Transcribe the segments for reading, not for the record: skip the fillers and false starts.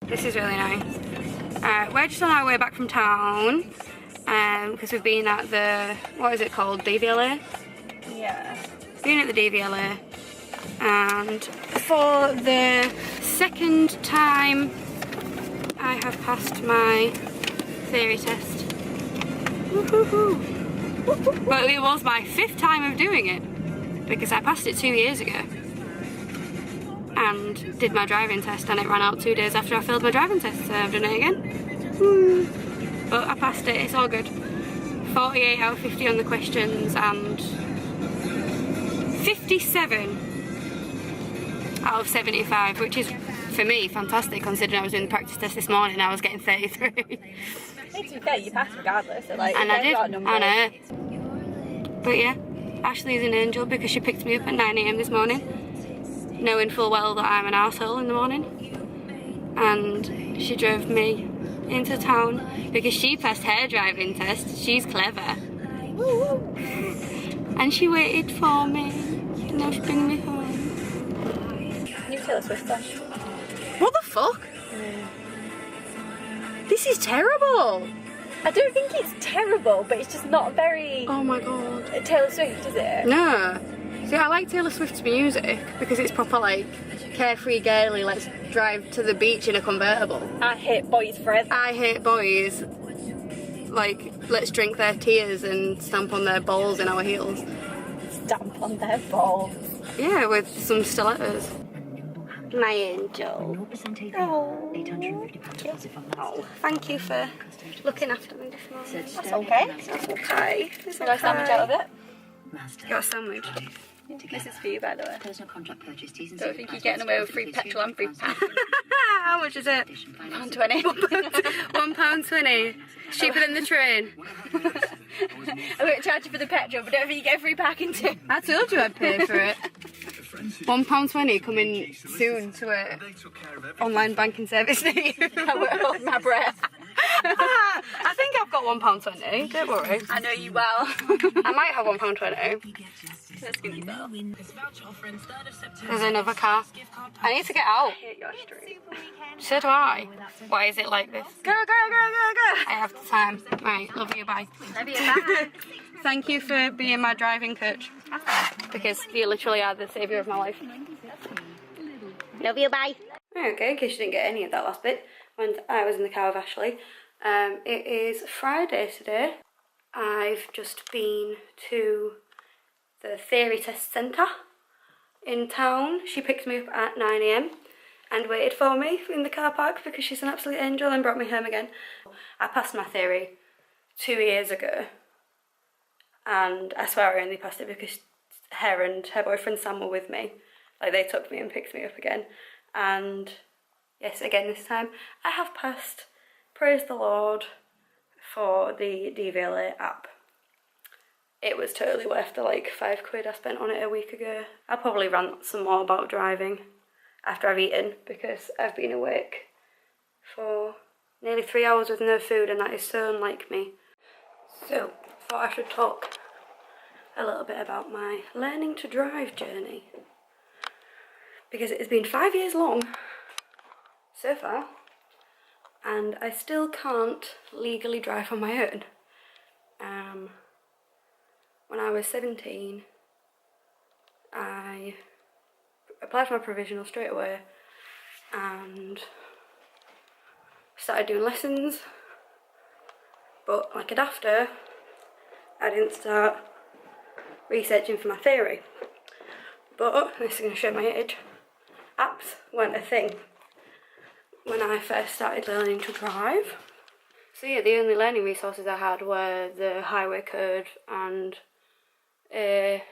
This is really nice. We're just on our way back from town because we've been at the, what is it called, DVLA? Yeah. Been at the DVLA, and for the second time I have passed my theory test. Woohoo! But it was my 5th time of doing it because I passed it 2 years ago and did my driving test, and it ran out 2 days after I failed my driving test, so I've done it again. But I passed it, it's all good. 48 out of 50 on the questions and 57 out of 75, which is, for me, fantastic considering I was doing the practice test this morning and I was getting 33. To be fair, you passed regardless. So like, And I did, I know. But yeah, Ashley's an angel because she picked me up at 9 AM this morning, knowing full well that I'm an arsehole in the morning. And she drove me into town because she passed her driving test. She's clever. And she waited for me. And now she's bringing me home. New Taylor Swift song. What the fuck? This is terrible. I don't think it's terrible, but it's just not very Oh my god. Taylor Swift, is it? No. See, I like Taylor Swift's music because it's proper like carefree, girly, let's drive to the beach in a convertible. I hate boys forever. I hate boys, like, let's drink their tears and stamp on their balls in our heels. Stamp on their balls. Yeah, with some stilettos. My angel. Oh. Oh, thank you for looking after me this morning. That's okay. That's okay. Is there a sandwich out of it? Got a sandwich. This is for you, by the way. Personal contract purchase. Don't think you're getting away with free petrol and free pack. How much is it? £1.20. £1.20. Cheaper than the train. I won't charge you for the petrol, but don't think you get free parking too. I told you I'd pay for it. £1.20 coming soon to a online banking service near you. I won't hold my breath. I think I've got £1.20, don't worry. I know you well. I might have £1.20. Let's give you that. There's another car. I need to get out. I hate your street. So do I. Why is it like this? Go, go, go, go, go. I have the time. Right, love you, bye. Love you, bye. Thank you for being my driving coach. Because you literally are the saviour of my life. Love you, bye. Okay, in case you didn't get any of that last bit, when I was in the car with Ashley. It is Friday today. I've just been to the theory test centre in town. She picked me up at 9 AM and waited for me in the car park because she's an absolute angel and brought me home again. I passed my theory 2 years ago, and I swear I only passed it because her and her boyfriend Sam were with me. Like, they took me and picked me up again, and yes, again this time I have passed. Praise the Lord for the DVLA app. It was totally worth the like £5 I spent on it a week ago. I'll probably rant some more about driving after I've eaten because I've been awake for nearly 3 hours with no food, and that is so unlike me. So, I thought I should talk a little bit about my learning to drive journey, because it has been 5 years long so far and I still can't legally drive on my own. When I was 17, I applied for my provisional straight away and started doing lessons, but like a dafter, I didn't start researching for my theory. But, this is going to show my age, apps weren't a thing when I first started learning to drive. So yeah, the only learning resources I had were the highway code and a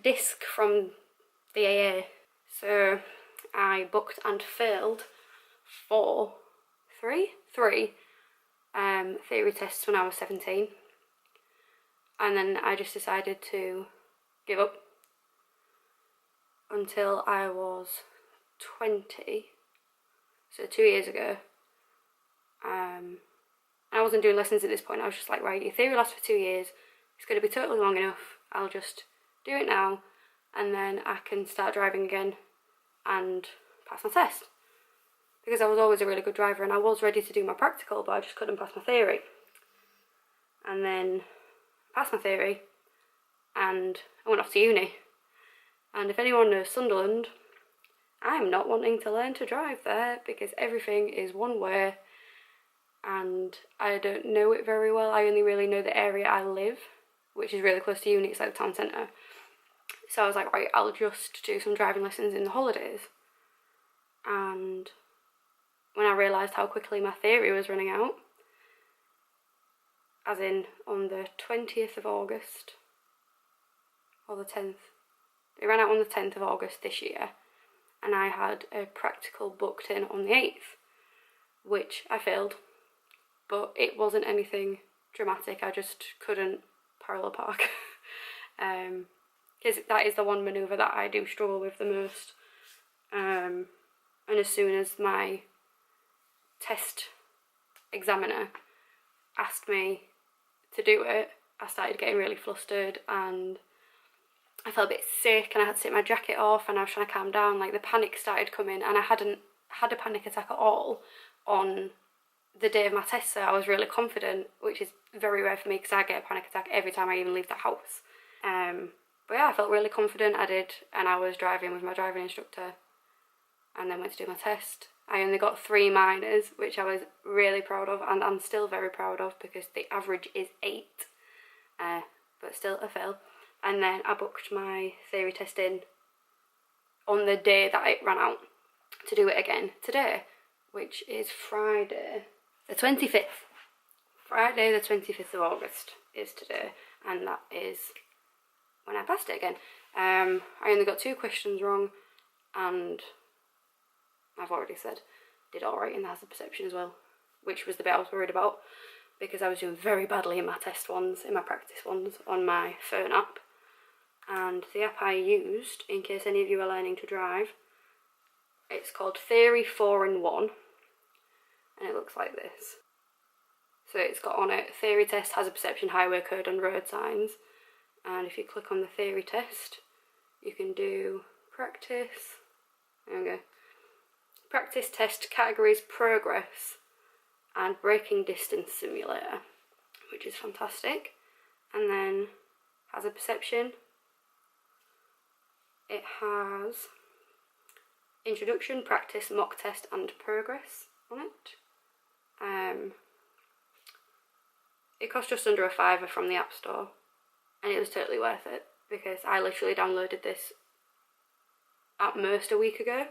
disc from the AA. So I booked and failed three theory tests when I was 17, and then I just decided to give up until I was 20, so 2 years ago. I wasn't doing lessons at this point. I was just like, right, your theory lasts for 2 years, it's going to be totally long enough, I'll just do it now and then I can start driving again and pass my test. because I was always a really good driver and I was ready to do my practical, but I just couldn't pass my theory. And then I passed my theory and I went off to uni. And if anyone knows Sunderland, I'm not wanting to learn to drive there because everything is one way and I don't know it very well. I only really know the area I live, which is really close to uni, it's like the town centre. So I was like, right, I'll just do some driving lessons in the holidays. And when I realised how quickly my theory was running out, as in on the 20th of August, or the 10th, it ran out on the 10th of August this year, and I had a practical booked in on the 8th, which I failed, but it wasn't anything dramatic, I just couldn't parallel park. Because that is the one manoeuvre that I do struggle with the most. And as soon as my test examiner asked me to do it, I started getting really flustered and I felt a bit sick and I had to take my jacket off and I was trying to calm down. Like, the panic started coming and I hadn't had a panic attack at all on the day of my test, so I was really confident, which is very rare for me because I get a panic attack every time I even leave the house. But yeah, I felt really confident, I did, and I was driving with my driving instructor and then went to do my test. I only got 3 minors, which I was really proud of, and I'm still very proud of because the average is 8, but still a fail. And then I booked my theory test in on the day that it ran out to do it again today, which is Friday the 25th. Friday the 25th of August is today, and that is when I passed it again. I only got 2 questions wrong, and I've already said did alright in the hazard perception as well, which was the bit I was worried about because I was doing very badly in my test ones, in my practice ones, on my phone app. And the app I used, in case any of you are learning to drive, it's called Theory 4-in-1, and it looks like this. So it's got on it theory test, hazard perception, highway code and road signs. And if you click on the theory test, you can do practice, there we go, practice test categories progress and braking distance simulator, which is fantastic. And then hazard perception, it has introduction, practice, mock test and progress on it. It cost just under a £5 from the App Store, and it was totally worth it because I literally downloaded this at most a week ago.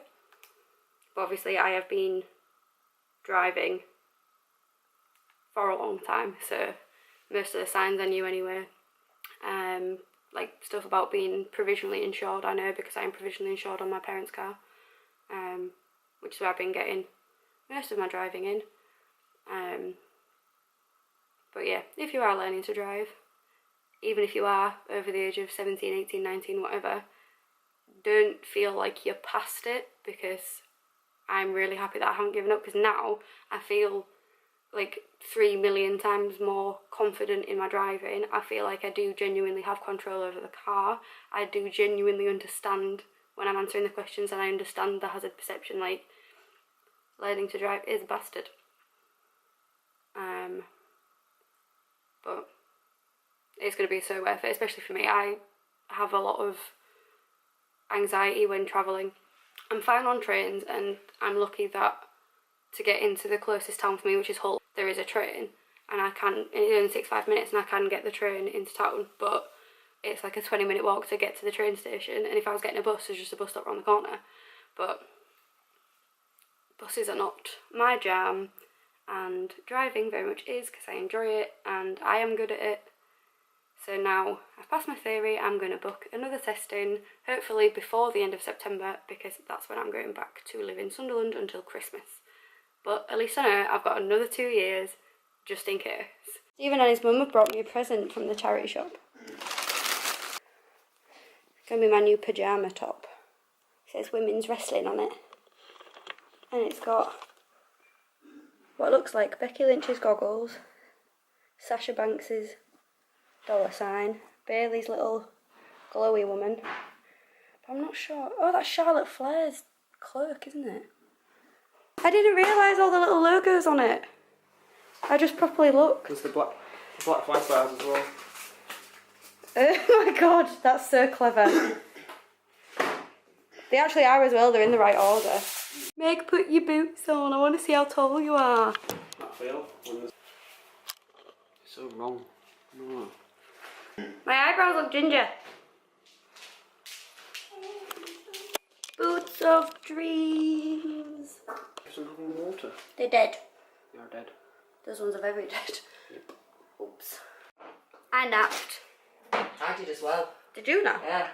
But obviously I have been driving for a long time, so most of the signs I knew anyway. Like stuff about being provisionally insured, I know because I am provisionally insured on my parents' car, which is where I've been getting most of my driving in. But yeah, if you are learning to drive, even if you are over the age of 17, 18, 19, whatever, don't feel like you're past it, because I'm really happy that I haven't given up, because now I feel like 3 million times more confident in my driving. I feel like I do genuinely have control over the car. I do genuinely understand when I'm answering the questions, and I understand the hazard perception. Like, learning to drive is a bastard. But it's going to be so worth it, especially for me. I have a lot of anxiety when travelling. I'm fine on trains, and I'm lucky that to get into the closest town for me, which is Hull, there is a train, and it only takes 5 minutes and I can get the train into town, but it's like a 20-minute walk to get to the train station, and if I was getting a bus, there's just a bus stop around the corner. But buses are not my jam, and driving very much is, because I enjoy it and I am good at it. So now I've passed my theory, I'm going to book another testing, hopefully before the end of September, because that's when I'm going back to live in Sunderland until Christmas. But at least I know I've got another 2 years, just in case. Stephen and his mum have brought me a present from the charity shop. It's going to be my new pyjama top. It says women's wrestling on it. And it's got what looks like Becky Lynch's goggles, Sasha Banks's $, Bailey's little glowy woman. But I'm not sure. Oh, that's Charlotte Flair's cloak, isn't it? I didn't realise all the little logos on it. I just properly looked. There's the black flag bars as well. Oh my god, that's so clever. They actually are as well, they're in the right order. Meg, put your boots on, I want to see how tall you are. That feel. It's so wrong. No. My eyebrows look ginger. Boots of dreams. Some having water. They're dead. They are dead. Those ones are very dead. Yep. Oops. I napped. I did as well. Did you nap? Yeah.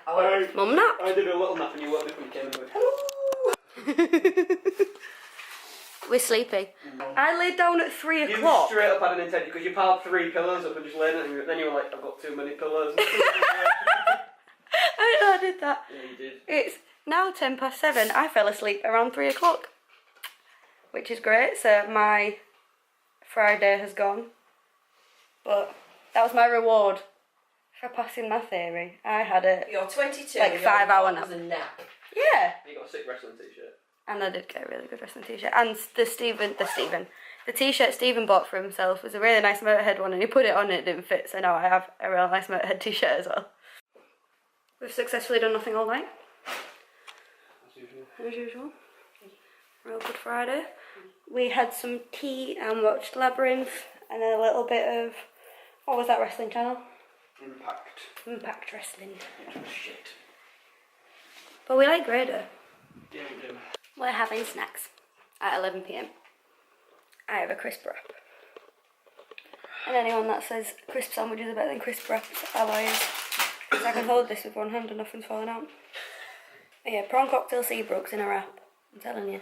Mum napped. I did a little nap and you woke me when you came in with hello. We're sleepy. I laid down at 3 You o'clock. straight up had an intention because you piled 3 pillows up and just laid it and then you were like, I've got too many pillows. I did that. Yeah, you did. It's now 7:10. I fell asleep around 3 o'clock, which is great. So my Friday has gone, but that was my reward for passing my theory. I had it. You're 22. Like 5 hour nap. A nap. Yeah. You got a sick wrestling t-shirt. And I did get a really good wrestling t-shirt. And the t-shirt Stephen bought for himself was a really nice Motorhead one, and he put it on and it didn't fit. So now I have a real nice Motorhead t-shirt as well. We've successfully done nothing all night. As usual. Real good Friday. We had some tea and watched Labyrinth, and then a little bit of, what was that wrestling channel? Impact Wrestling. Shit. But we like Grader. Yeah, we do. We're having snacks at 11 PM. I have a crisp wrap. And anyone that says crisp sandwiches are better than crisp wraps are lying. Because I can hold this with one hand and nothing's falling out. But yeah, prawn cocktail Seabrooks in a wrap. I'm telling you.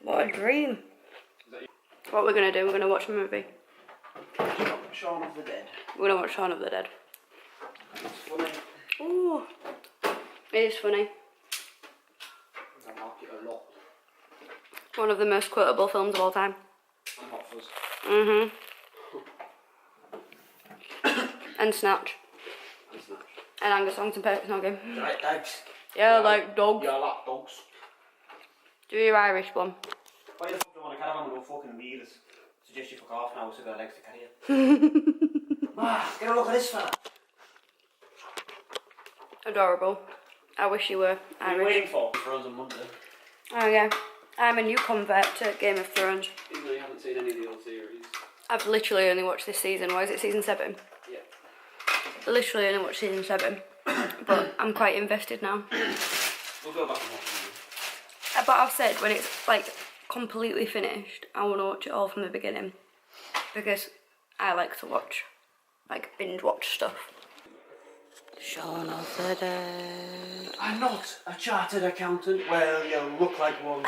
What a dream. What we're going to do, we're going to watch a movie. Shaun of the Dead. We're going to watch Shaun of the Dead. It's funny. Ooh. It is funny. I like it a lot. One of the most quotable films of all time. And Hot Fuzz. And Snatch. And Snatch. And Angus Songs and Perks Noggin. Right, dogs. Yeah, like dogs. Yeah, I like dogs. Do your Irish one. Why the fuck do you want a caravan with no fucking wheels? Suggest you fuck off now so got legs to carry you. Get a look at this fella. Adorable. I wish you were What are you Irish. waiting for? Thrones on Monday. Oh yeah. I'm a new convert to Game of Thrones. Even though you haven't seen any of the old series. I've literally only watched this season. Why is it season 7? Yeah. Literally only watched season 7. But I'm quite invested now. We'll go back and watch them. But I've said when it's like completely finished, I want to watch it all from the beginning. Because I like to watch, like binge watch stuff. Shaun of the Dead. I'm not a chartered accountant. Well, you look like one.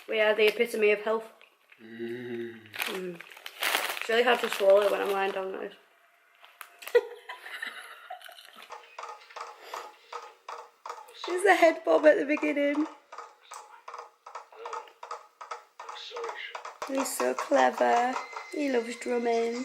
We are the epitome of health. It's really hard to swallow when I'm lying down like this. There's the head bob at the beginning. He's so clever. He loves drumming.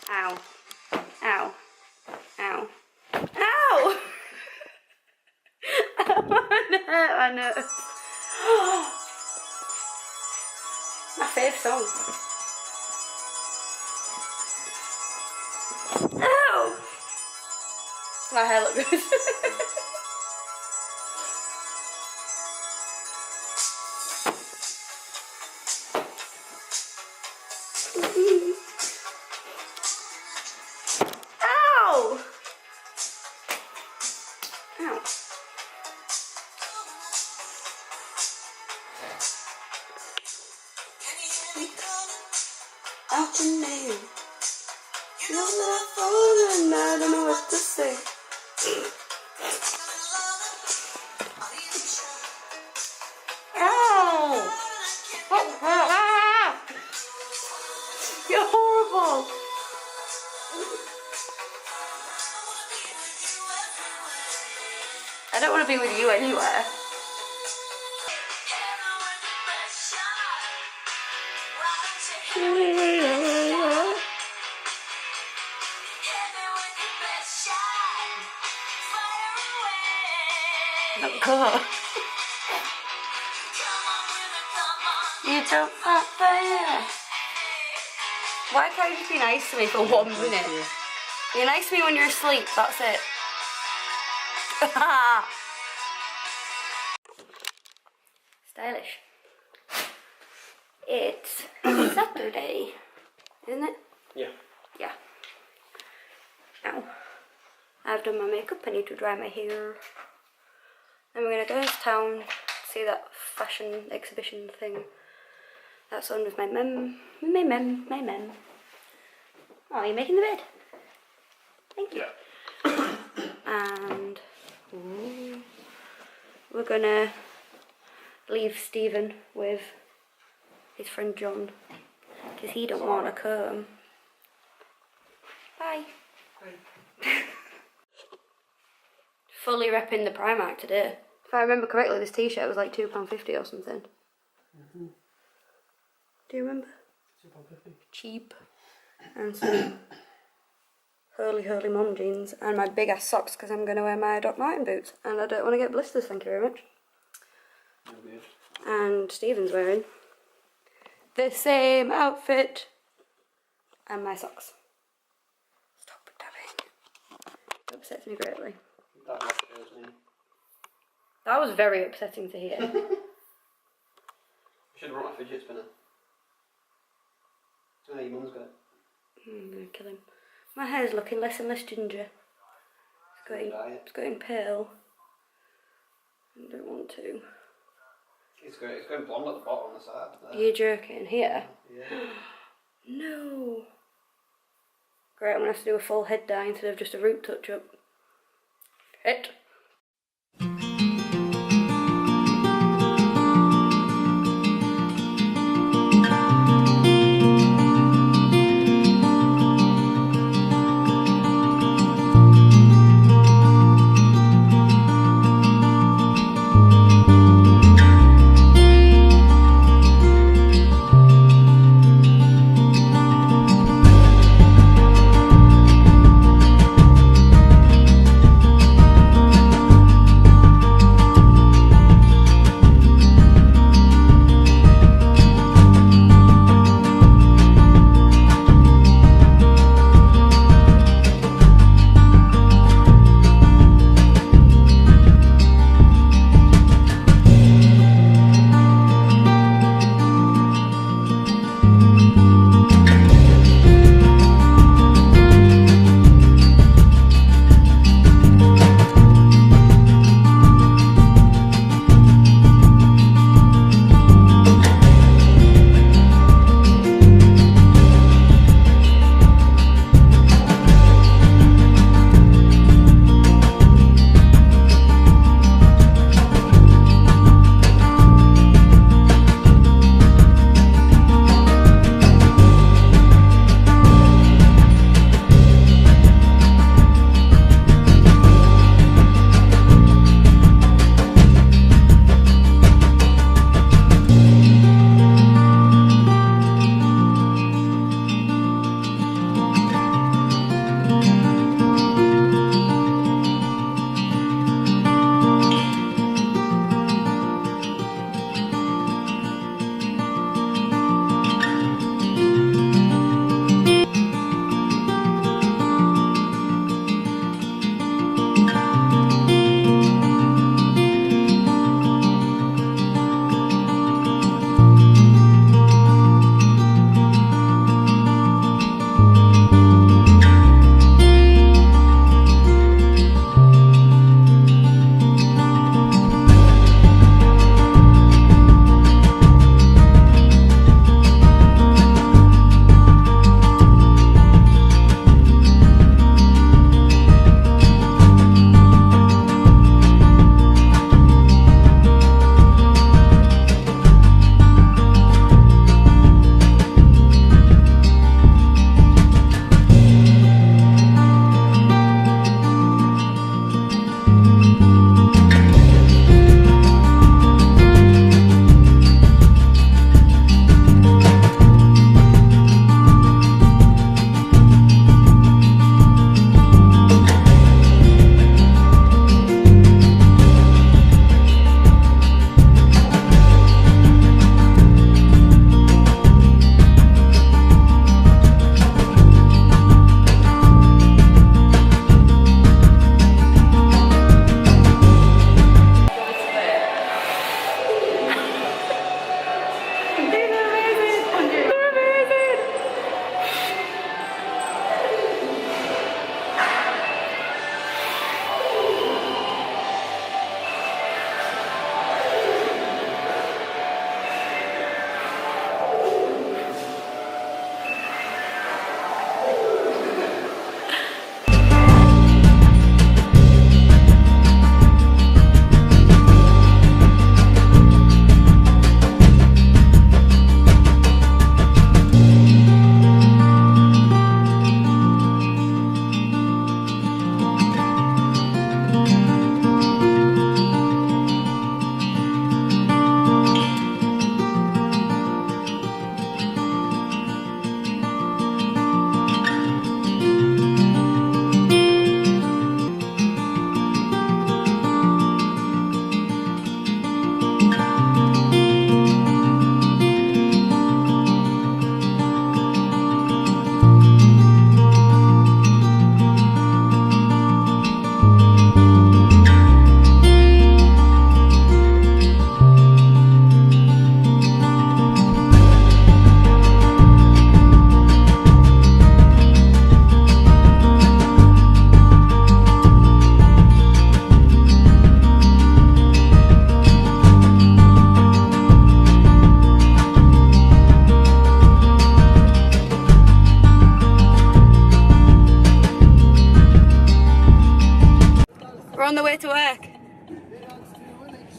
Ow. Ow. Ow. Ow! I know. My favourite song. Ow! My hair look good. Ow! Ow. Out your name. You know that I've fallen and I don't know what to say. don't want to be with you anywhere. Come on. You don't want fire. Why can't you just be nice to me for 1 minute? You're nice to me when you're asleep, that's it. Stylish. It's Saturday, isn't it? Yeah. Yeah. Now, I've done my makeup, I need to dry my hair. Then we're going to go into town, see that fashion exhibition thing that's on with my mum. My mum. Oh, you're making the bed? Thank you. Yeah. And we're going to leave Stephen with his friend John because he don't want to come. Bye. Fully repping the Primark today. If I remember correctly, this t-shirt was like £2.50 or something. Do you remember? £2.50. Cheap. And some hurly mom jeans and my big ass socks because I'm going to wear my Doc Marten boots and I don't want to get blisters, thank you very much. No good. And Stephen's wearing the same outfit and my socks. Stop dabbing. It upsets me greatly. That scares me. That was very upsetting to hear. I should have brought my fidget spinner. I don't know, your mum's got it. I'm going to kill him. My hair's looking less and less ginger. It's going pale. I don't want to. It's going blonde at the bottom on the side. There. You're joking. Here? Yeah. No. Great, I'm going to have to do a full head dye instead of just a root touch-up. Hit.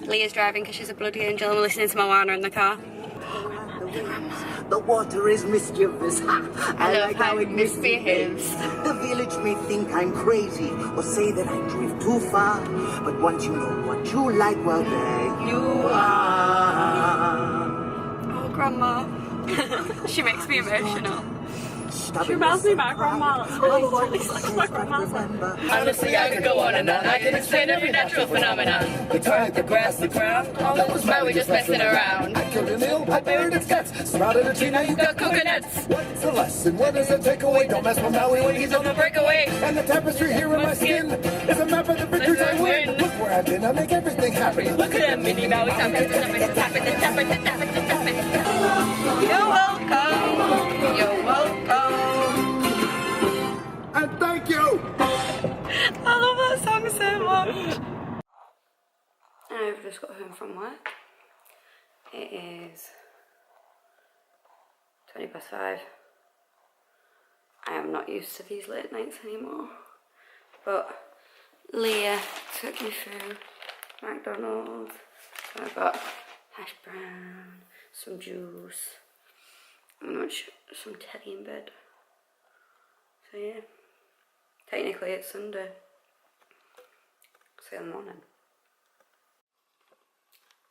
Leah's driving because she's a bloody angel and we're listening to Moana in the car. The water is mischievous. I love how it misbehaves. The village may think I'm crazy or say that I drift too far. But once you know what you like, well, there you are. Oh, Grandma. She makes me emotional. She reminds me of my grandma. It's like my grandma's. Honestly, I could go on and on. I can explain every natural phenomenon. The tide, the grass, the ground. All that was Maui just messing around. I killed an eel, I buried its guts. Sprouted a tree, now you got Coconuts. What's the lesson? What is the takeaway? Don't mess with Maui when he's on the break. Breakaway. And the tapestry here in my skin is a map of the victories I win. Look where I've been, I make everything happy. Look at that mini Maui tapping, tapping, tapping, tapping, tapping, tapping. You're welcome. You're welcome. And thank you! I love that song so much. I've just got home from work. It is 5:20. I am not used to these late nights anymore. But Leah took me through McDonald's. So I got hash brown, some juice, and some teddy in bed. So yeah. Technically it's Sunday. 6 in the morning.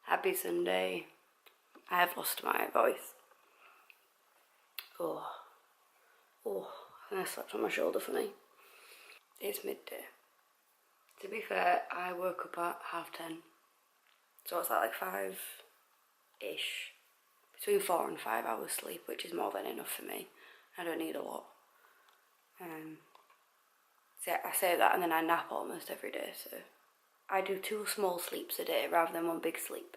Happy Sunday. I have lost my voice. Oh, I think I slept on my shoulder funny. It's midday. To be fair, I woke up at 10:30. So it's like 5-ish. Between 4 and 5 hours sleep, which is more than enough for me. I don't need a lot. So I say that and then I nap almost every day, so I do 2 small sleeps a day rather than 1 big sleep.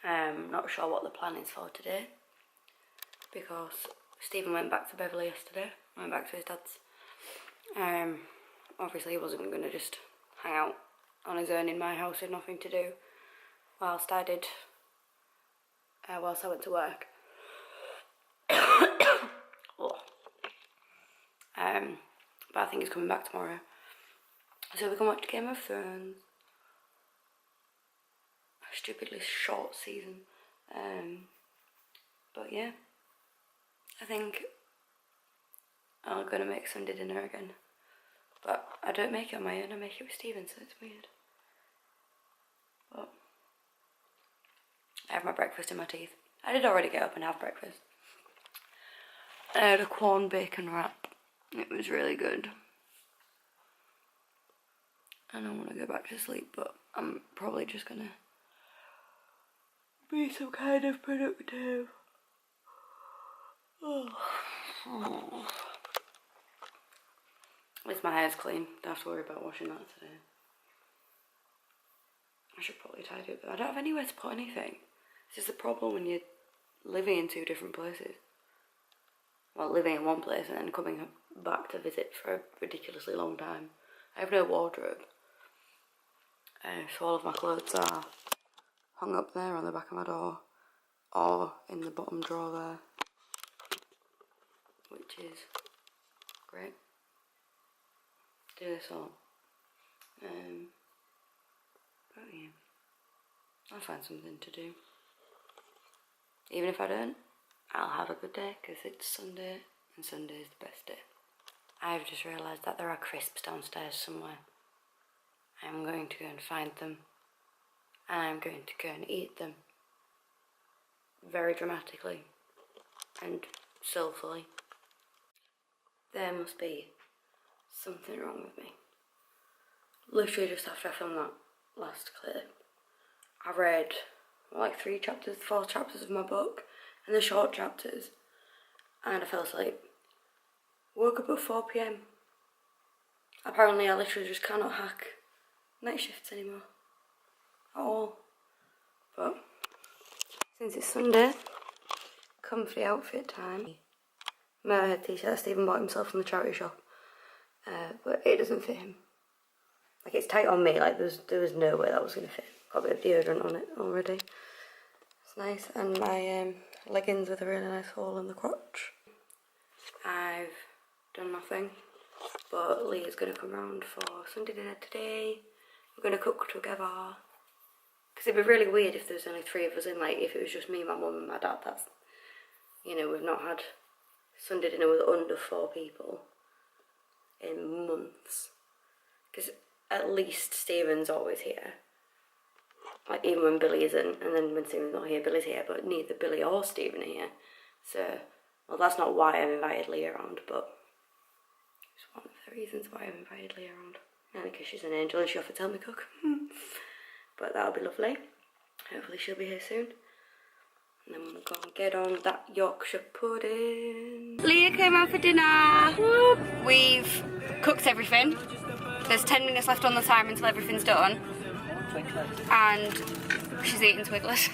Not sure what the plan is for today because Stephen went back to Beverley yesterday, went back to his dad's. Obviously he wasn't going to just hang out on his own in my house with nothing to do whilst I went to work. Oh. But I think he's coming back tomorrow, so we can watch Game of Thrones. A stupidly short season, but yeah, I think I'm gonna make Sunday dinner again, but I don't make it on my own, I make it with Stephen, so it's weird. But I have my breakfast in my teeth. I did already get up and have breakfast. I had a corn bacon wrap. It was really good. And I want to go back to sleep, but I'm probably just gonna be some kind of productive. Oh. At least my hair's clean. Don't have to worry about washing that today. I should probably tidy it, but I don't have anywhere to put anything. This is the problem when you're living in 2 different places. Well, living in one place and then coming back to visit for a ridiculously long time. I have no wardrobe. So all of my clothes are hung up there on the back of my door or in the bottom drawer there, which is great. Do this all. But yeah, I'll find something to do. Even if I don't, I'll have a good day because it's Sunday and Sunday is the best day. I've just realised that there are crisps downstairs somewhere. I'm going to go and find them and I'm going to go and eat them very dramatically and soulfully. There must be something wrong with me. Literally just after I filmed that last clip, I read like 4 chapters of my book and the short chapters, and I fell asleep. Woke up at 4 PM. Apparently I literally just cannot hack night shifts anymore at all. But since it's Sunday, comfy outfit time. My t-shirt that Stephen bought himself from the charity shop, but it doesn't fit him. Like, it's tight on me, like there was no way that was going to fit. Got a bit of deodorant on it already. It's nice. And my leggings with a really nice hole in the crotch. I've done nothing, but Leah's going to come round for Sunday dinner today. We're going to cook together. Because it'd be really weird if there was only 3 of us in, like, if it was just me, my mum and my dad. That's, you know, we've not had Sunday dinner with under 4 people in months. Because at least Stephen's always here. Like, even when Billy isn't, and then when Stephen's not here, Billy's here, but neither Billy or Stephen are here. So, well, that's not why I've invited Leah around, but it's one of the reasons why I've invited Leah around. Mainly because she's an angel and she offered to help me cook. But that'll be lovely. Hopefully she'll be here soon. And then we'll go and get on that Yorkshire pudding. Leah came out for dinner. Whoop. We've cooked everything. There's 10 minutes left on the timer until everything's done. And she's eating Twigglers.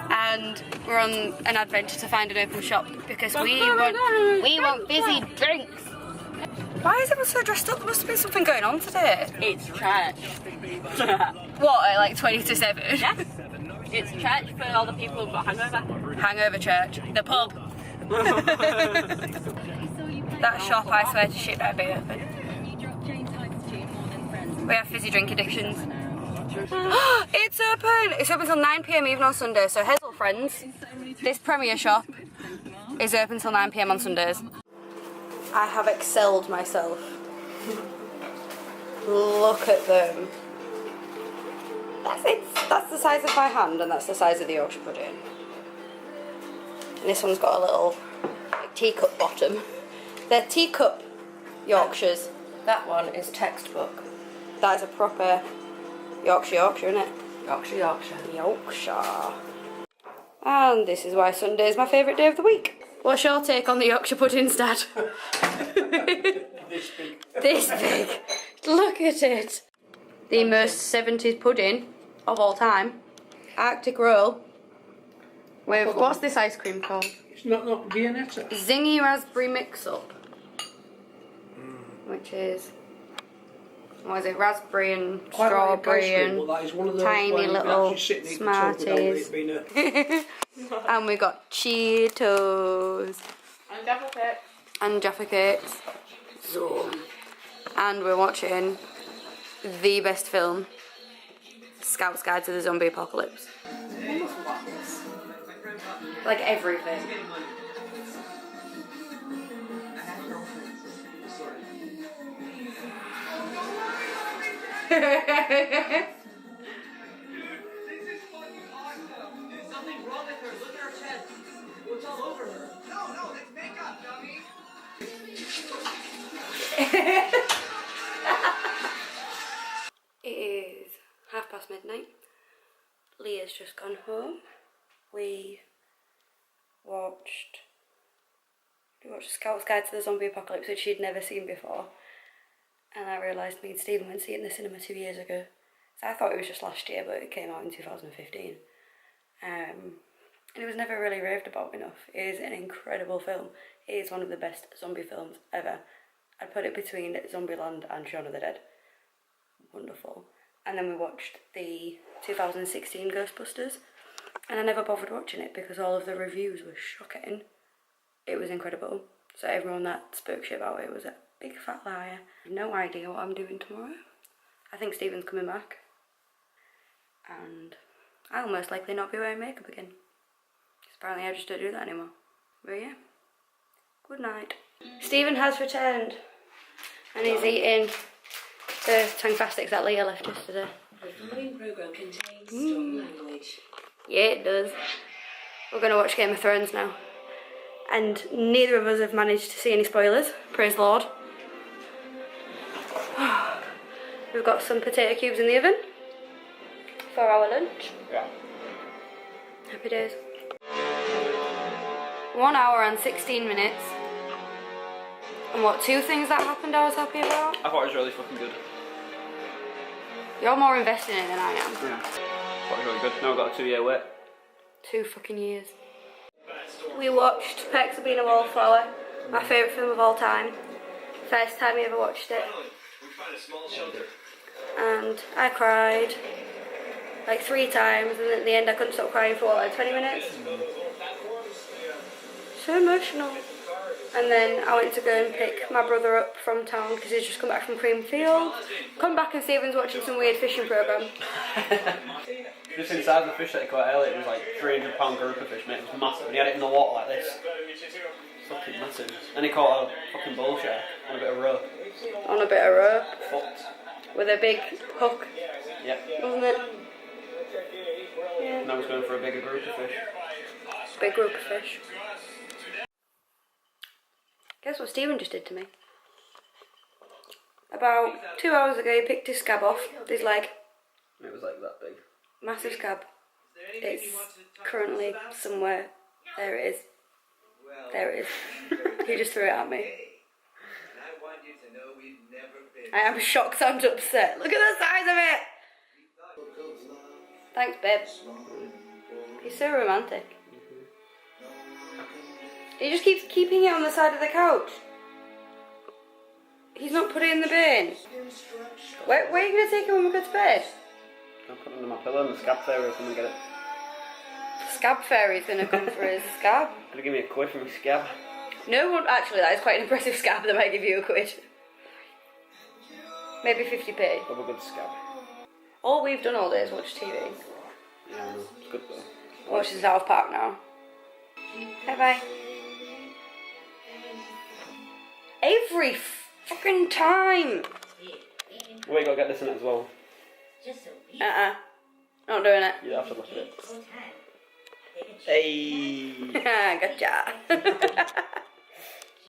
And we're on an adventure to find an open shop because we want fizzy drinks. Why is everyone so dressed up? There must have been something going on today. It's church. What, at like 20 to 7? Yes. It's church for all the people who've got hangover. Hangover church. The pub. That shop, I swear to shit, better be open. We have fizzy drink addictions. It's open! It's open till 9 PM even on Sunday, so Hazel friends, this Premier shop is open till 9 PM on Sundays. I have excelled myself. Look at them. That's the size of my hand and that's the size of the Yorkshire pudding. And this one's got a little like, teacup bottom. They're teacup Yorkshires. That one is textbook. That is a proper Yorkshire, isn't it? Yorkshire. And this is why Sunday is my favourite day of the week. What's your take on the Yorkshire pudding, Dad? This big. This big. Look at it. The most 70s pudding of all time. Arctic roll. With, what's this ice cream called? It's not Viennetta. Zingy raspberry mix-up. Which is... what is it? Raspberry and strawberry and tiny little Smarties. And we got Cheetos. And Jaffa cakes. And Jaffa cakes. Zoom. And we're watching the best film, Scout's Guide to the Zombie Apocalypse. Like everything. Something wrong with her. Look at her chest. What's all over her? No, that's makeup, dummy. It is midnight. Leah's just gone home. We watched Scout's Guide to the Zombie Apocalypse, which she'd never seen before. And I realised me and Stephen went to see it in the cinema 2 years ago. So I thought it was just last year, but it came out in 2015. And it was never really raved about enough. It is an incredible film. It is one of the best zombie films ever. I'd put it between Zombieland and Shaun of the Dead. Wonderful. And then we watched the 2016 Ghostbusters. And I never bothered watching it because all of the reviews were shocking. It was incredible. So everyone that spoke shit about it was a big fat liar. No idea what I'm doing tomorrow. I think Stephen's coming back. And I'll most likely not be wearing makeup again. Because apparently I just don't do that anymore. But yeah. Good night. Stephen has returned. And he's eating the Tangfastics that Leah left yesterday. The following programme contains strong language. Yeah, it does. We're going to watch Game of Thrones now. And neither of us have managed to see any spoilers. Praise the Lord. We've got some potato cubes in the oven for our lunch. Yeah. Happy days. 1 hour and 16 minutes. And what, 2 things that happened I was happy about? I thought it was really fucking good. You're more invested in it than I am. Yeah. Thought it was really good. Now I've got a 2-year wait. 2 fucking years. We watched Perks of Being a Wallflower, my favourite film of all time. First time I ever watched it. And I cried like 3 times, and at the end I couldn't stop crying for what, like 20 minutes? So emotional. And then I went to go and pick my brother up from town because he's just come back from Creamfield. Come back and Stephen's watching some weird fishing programme. Just inside the fish that he caught earlier, it was like 300-pound grouper fish, mate. It was massive, and he had it in the water like this. Fucking massive. And he caught a fucking bull shark on a bit of rope. On a bit of rope. Fucked. With a big hook. Yep. Wasn't it? Yeah. Now he's going for a bigger grouper fish. Big group of fish. Guess what Stephen just did to me? About 2 hours ago he picked his scab off, his leg. It was like that big. Massive scab. It's currently somewhere. There it is. There it is. He just threw it at me. I am shocked and upset. Look at the size of it! Thanks, babe. He's so romantic. He just keeps keeping it on the side of the couch. He's not put it in the bin. Where are you going to take it when we go to bed? I'll put it under my pillow and the scab fairy will come and get it. Scab fairy's going to come for his scab. Gonna give me a quid for my scab. No one, actually that is quite an impressive scab that might give you a quid. Maybe 50p. Have a good scab. All we've done all day is watch TV. Yeah, I know. It's good though. Watching South Park now. Bye bye. Every fucking time. Wait, gotta get this in it as well. Not doing it. You have to look at it. Hey. Gotcha.